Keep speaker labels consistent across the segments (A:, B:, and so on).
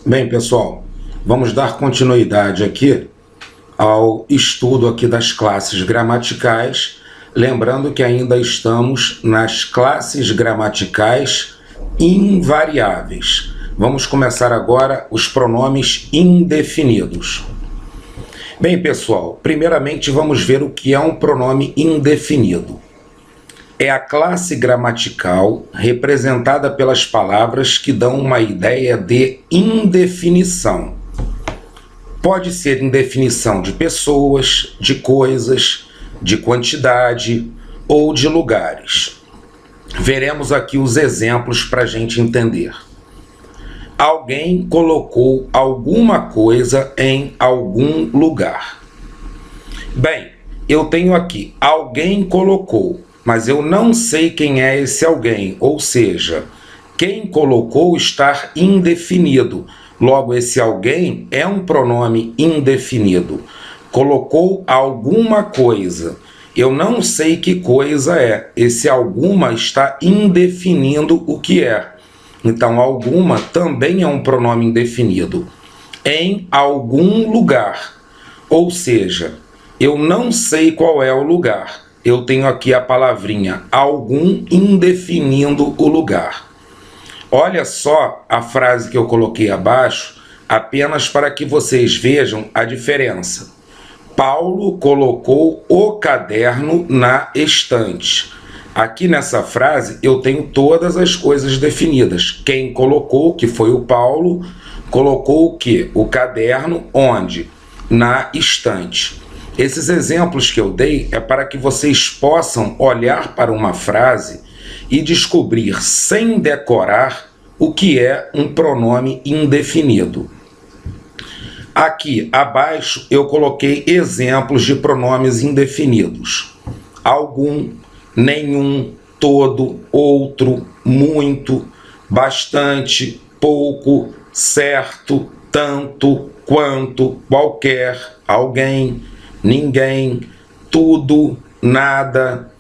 A: Bem, pessoal, vamos dar continuidade aqui ao estudo aqui das classes gramaticais, lembrando que ainda estamos nas classes gramaticais invariáveis. Vamos começar agora os pronomes indefinidos. Bem, pessoal, primeiramente vamos ver o que é um pronome indefinido. É a classe gramatical representada pelas palavras que dão uma ideia de indefinição. Pode ser indefinição de pessoas, de coisas, de quantidade ou de lugares. Veremos aqui os exemplos para a gente entender. Alguém colocou alguma coisa em algum lugar. Bem, eu tenho aqui, alguém colocou, mas eu não sei quem é esse alguém, ou seja, quem colocou está indefinido. Logo, esse alguém é um pronome indefinido. Colocou alguma coisa. Eu não sei que coisa é. Esse alguma está indefinindo o que é. Então, alguma também é um pronome indefinido. Em algum lugar. Ou seja, eu não sei qual é o lugar. Eu tenho aqui a palavrinha algum indefinindo o lugar. Olha só a frase que eu coloquei abaixo, apenas para que vocês vejam a diferença. Paulo colocou o caderno na estante. Aqui nessa frase eu tenho todas as coisas definidas. Quem colocou, que foi o Paulo, colocou o quê? O caderno onde? Na estante. Esses exemplos que eu dei é para que vocês possam olhar para uma frase e descobrir sem decorar o que é um pronome indefinido. Aqui abaixo eu coloquei exemplos de pronomes indefinidos. Algum, nenhum, todo, outro, muito, bastante, pouco, certo, tanto, quanto, qualquer, alguém, ninguém, tudo, nada,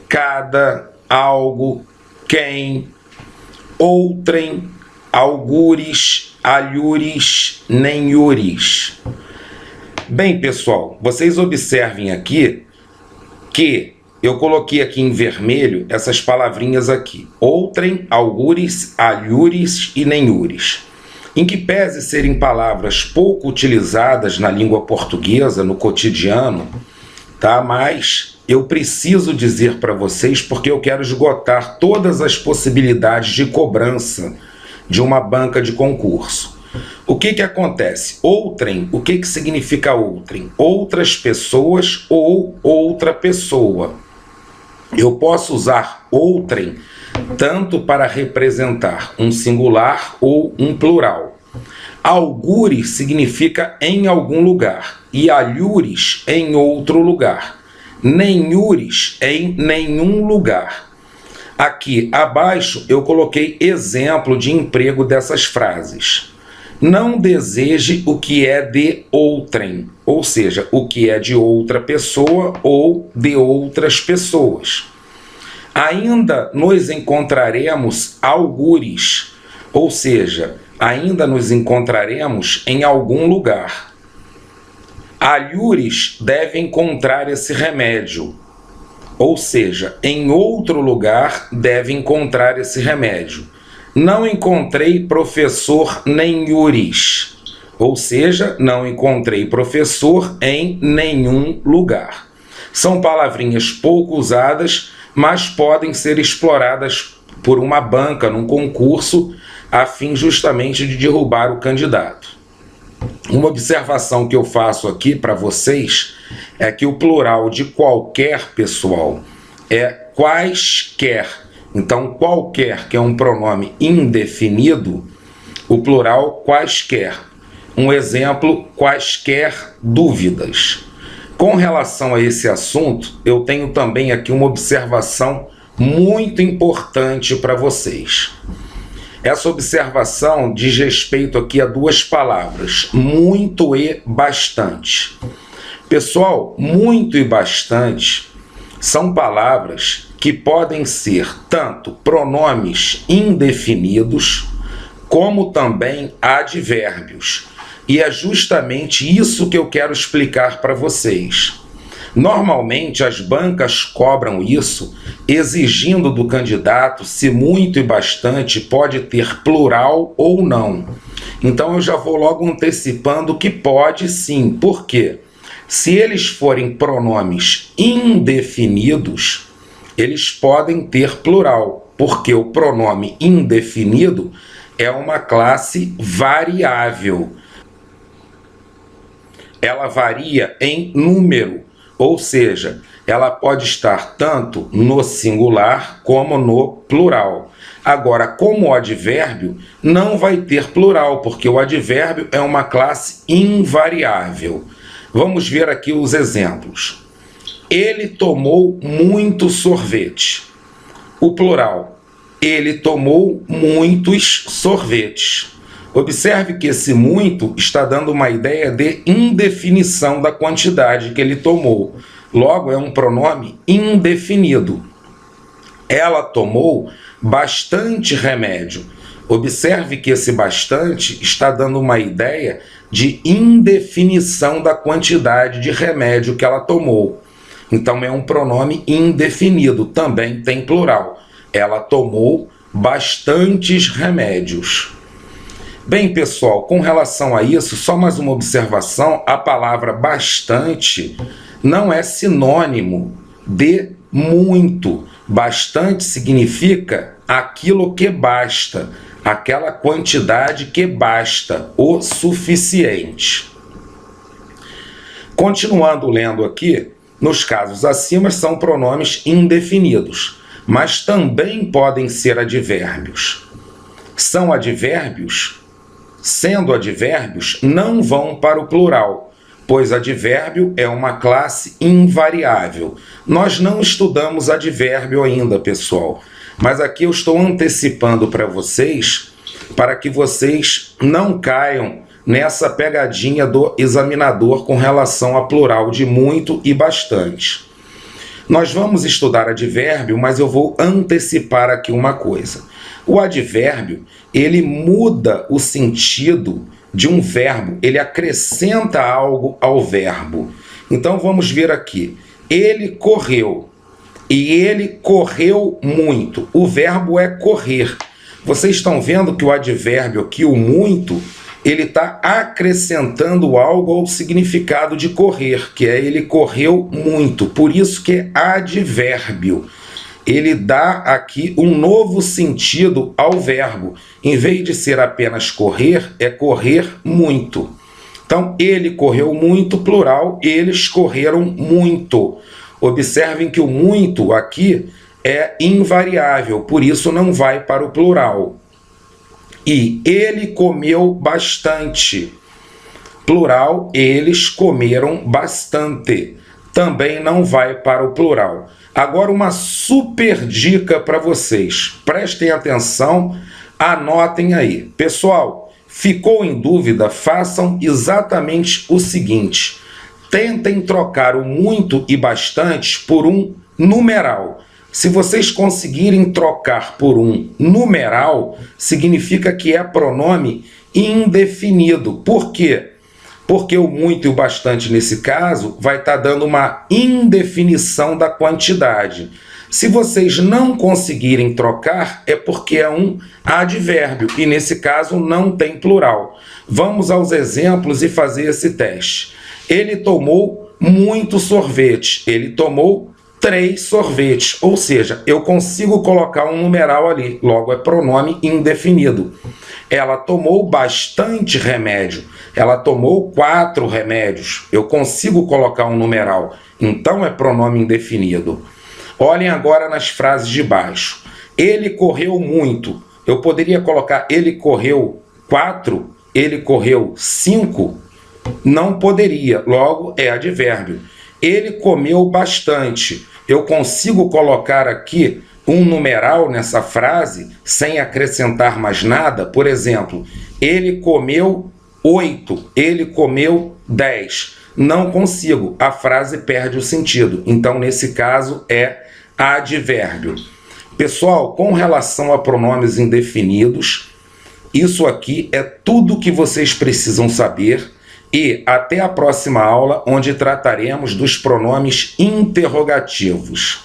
A: cada, algo, quem, outrem, algures, alhures, nenhures. Bem, pessoal, vocês observem aqui que eu coloquei aqui em vermelho essas palavrinhas aqui. Outrem, algures, alhures e nenhures. Em que pese serem palavras pouco utilizadas na língua portuguesa, no cotidiano, tá? Mas eu preciso dizer para vocês porque eu quero esgotar todas as possibilidades de cobrança de uma banca de concurso. O que acontece? Outrem, o que significa outrem? Outras pessoas ou outra pessoa. Eu posso usar outrem tanto para representar um singular ou um plural. Algures significa em algum lugar e alhures em outro lugar. Nenhures em nenhum lugar. Aqui abaixo eu coloquei exemplo de emprego dessas frases. Não deseje o que é de outrem, ou seja, o que é de outra pessoa ou de outras pessoas. Ainda nos encontraremos algures, ou seja, ainda nos encontraremos em algum lugar. Alhures deve encontrar esse remédio, ou seja, em outro lugar deve encontrar esse remédio. Não encontrei professor nenhures, ou seja, não encontrei professor em nenhum lugar. São palavrinhas pouco usadas, mas podem ser exploradas por uma banca num concurso a fim justamente de derrubar o candidato. Uma observação que eu faço aqui para vocês é que o plural de qualquer, pessoal, é quaisquer. Então, qualquer, que é um pronome indefinido, o plural quaisquer. Um exemplo, quaisquer dúvidas. Com relação a esse assunto, eu tenho também aqui uma observação muito importante para vocês. Essa observação diz respeito aqui a duas palavras, muito e bastante. Pessoal, muito e bastante são palavras que podem ser tanto pronomes indefinidos como também advérbios. E é justamente isso que eu quero explicar para vocês. Normalmente as bancas cobram isso, exigindo do candidato se muito e bastante pode ter plural ou não. Então eu já vou logo antecipando que pode sim. Por quê? Se eles forem pronomes indefinidos, eles podem ter plural, porque o pronome indefinido é uma classe variável. Ela varia em número, ou seja, ela pode estar tanto no singular como no plural. Agora, como advérbio, não vai ter plural, porque o advérbio é uma classe invariável. Vamos ver aqui os exemplos. Ele tomou muito sorvete. O plural, ele tomou muitos sorvetes. Observe que esse muito está dando uma ideia de indefinição da quantidade que ele tomou. Logo, é um pronome indefinido. Ela tomou bastante remédio. Observe que esse bastante está dando uma ideia de indefinição da quantidade de remédio que ela tomou. Então, é um pronome indefinido, também tem plural. Ela tomou bastantes remédios. Bem, pessoal, com relação a isso, só mais uma observação: a palavra bastante não é sinônimo de muito. Bastante significa aquilo que basta, aquela quantidade que basta, o suficiente. Continuando lendo aqui, nos casos acima são pronomes indefinidos, mas também podem ser advérbios. São advérbios? Sendo advérbios, não vão para o plural, pois advérbio é uma classe invariável. Nós não estudamos advérbio ainda, pessoal, mas aqui eu estou antecipando para vocês, para que vocês não caiam nessa pegadinha do examinador com relação a plural de muito e bastante. Nós vamos estudar advérbio, mas eu vou antecipar aqui uma coisa. O advérbio, ele muda o sentido de um verbo, ele acrescenta algo ao verbo. Então vamos ver aqui. Ele correu e ele correu muito. O verbo é correr. Vocês estão vendo que o advérbio aqui, o muito, ele está acrescentando algo ao significado de correr, que é ele correu muito. Por isso que é advérbio. Ele dá aqui um novo sentido ao verbo. Em vez de ser apenas correr, é correr muito. Então, ele correu muito, plural, eles correram muito. Observem que o muito aqui é invariável, por isso não vai para o plural. E ele comeu bastante. Plural, eles comeram bastante. Também não vai para o plural. Agora uma super dica para vocês. Prestem atenção, anotem aí. Pessoal, ficou em dúvida? Façam exatamente o seguinte. Tentem trocar o muito e bastante por um numeral. Se vocês conseguirem trocar por um numeral, significa que é pronome indefinido. Por quê? Porque o muito e o bastante, nesse caso, vai estar dando uma indefinição da quantidade. Se vocês não conseguirem trocar, é porque é um advérbio, e nesse caso não tem plural. Vamos aos exemplos e fazer esse teste. Ele tomou muito sorvete. Ele tomou 3 sorvetes, ou seja, eu consigo colocar um numeral ali, logo é pronome indefinido. Ela tomou bastante remédio, ela tomou 4 remédios, eu consigo colocar um numeral, então é pronome indefinido. Olhem agora nas frases de baixo. Ele correu muito, eu poderia colocar ele correu 4, ele correu 5? Não poderia, logo é advérbio. Ele comeu bastante. Eu consigo colocar aqui um numeral nessa frase sem acrescentar mais nada? Por exemplo, ele comeu 8, ele comeu 10. Não consigo, a frase perde o sentido. Então, nesse caso, é advérbio. Pessoal, com relação a pronomes indefinidos, Isso aqui é tudo que vocês precisam saber e até a próxima aula, onde trataremos dos pronomes interrogativos.